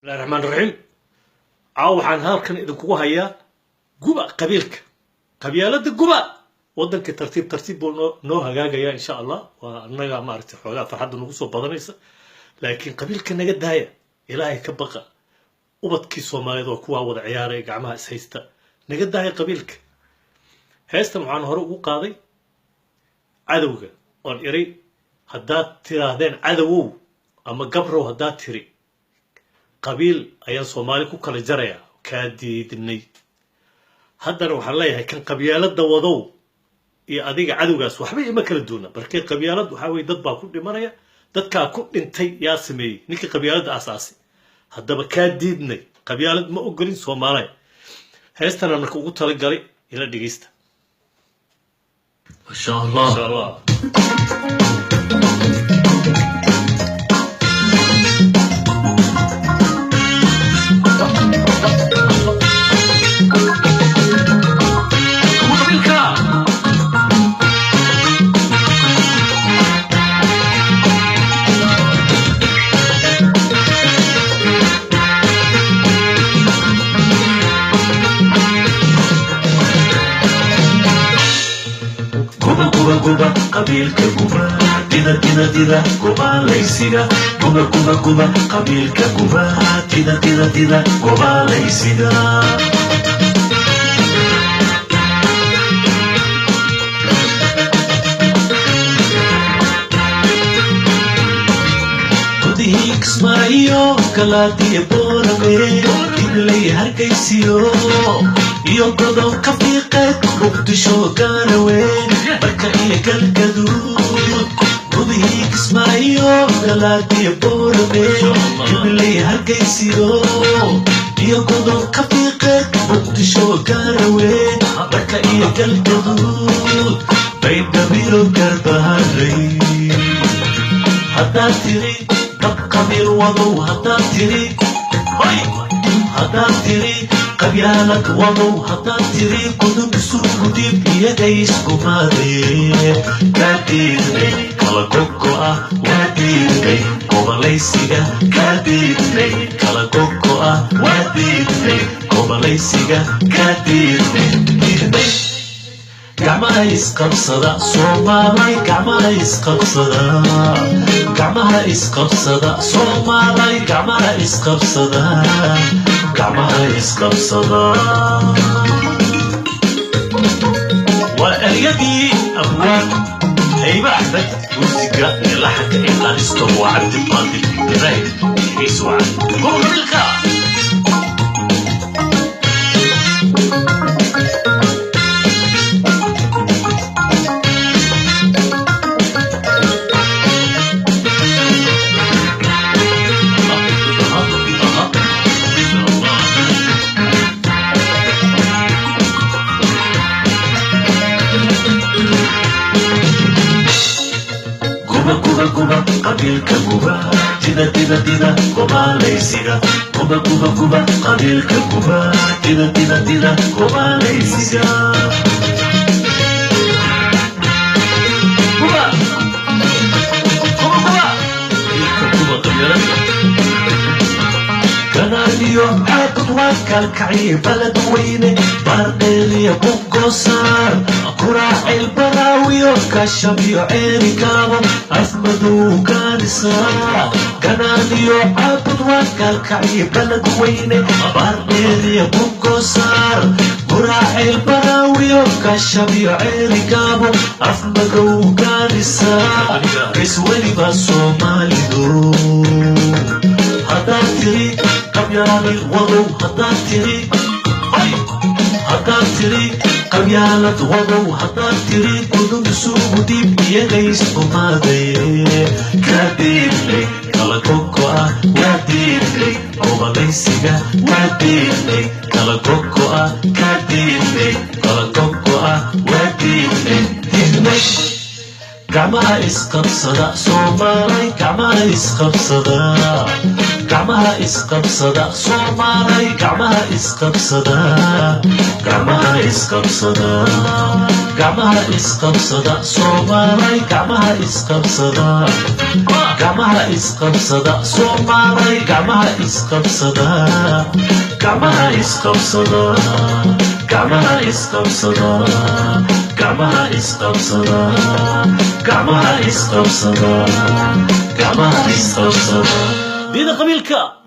بسم الله الرحمن الرحيم. waxaan halkan idinku hayaa guba qabiilka qabyaalada guba wadanka tartiib tartiib buu noo hagaagaya insha Allah waa anaga maartay xoogaa farxad nagu soo badanaysa laakiin qabiilka naga daaya ilaahay ka baqa ubadkii Soomaaliyeed oo kuwa wada ciyaaray gacmaha is haysta naga daaya qabiilka heestan waxaan hore ugu qaaday cadawga oo iray haddaad tiraahdeen cadowow ama gabrow haddaad tiri qabiil ayaan Soomaali ku kala jaraya ka diidnay haddana waxaan leeyahay kan qabyaalada wadow iyo adiga cadawgaas waxba ima kala duuna barkay qabyaalad waxa way dad baa ku dhimanaya dadka ku dhintay yaa sameeyay ninka qabyaalada asaasi haddaba ka diidnay qabyaalad ma ogolin Soomaaliya heestana marka ugu tala galay ila dhigeysta ما شاء الله insha Allah Kuba qabiilka kuba tida kuba laysiga kuba qabiilka kuba tida kuba laysiga Kudihik smayo kalati borame inlay harkaysiyo iyo godob ka fiiqeed muqdisho gaarawe marka iyo galgaduud kudihik smayo kalati borame inlay harkaysiyo iyo godob ka fiiqeed muqdisho gaarawe marka iyo galgaduud baydabiro garbaharay haddaad tiri dad qabiil wadow haddaad tiri haddaad tiri qabyaalad wadow haddaad tiri qudub isugu dib iyagay isku maadeen kaa diidnay kala gogo ah waa diidnay gobolaysiga kaa diidnay kala gogo ah waa diidnay gobolaysiga kaa diidnay gacmaha isqabsada Soomaali gacmaha isqabsada gacmaha isqabsada Soomaali gacmaha isqabsada gacmaha isqabsada وأريدي أبواب هيبة أحمد موسيقى لحق إنغانستو وعبد القادر إبراهيم يسوع قوم بالخير Kuba qabiilka kuba tida kuba laysiga kuba qabiilka kuba tida kuba laysiga kuba qabiilka كناديو عقد وكالكعي بلد ويني بارديلي بوكوسار كراح البراوي وكشبي عيني كامو أثمدو كانسار كناديو عقد وكالكعي بلد ويني بارديلي بوكوسار كراح البراوي وكشبي عيني كامو أثمدو كانسار كسولي بسومالي دو haddaad tiri qabyaalad wadow haddaad tiri qabyaalad wadow haddaad tiri gudub isugu dib iyagay isku maadeen kaa diidnay kala gogo ah waa diidnay gobolaysiga waa diidnay kala gogo ah kaa diidnay kala gogo ah waa diidnay gacmaha isqabsada Soomaali gacmaha isqabsada gacmaha isqabsada Soomaalay gacmaha isqabsada gacmaha isqabsada gacmaha isqabsada Soomaalay gacmaha isqabsada gacmaha isqabsada Soomaalay gacmaha isqabsada gacmaha isqabsada gacmaha isqabsada gacmaha isqabsada gacmaha isqabsada gacmaha isqabsada دينا قبيلك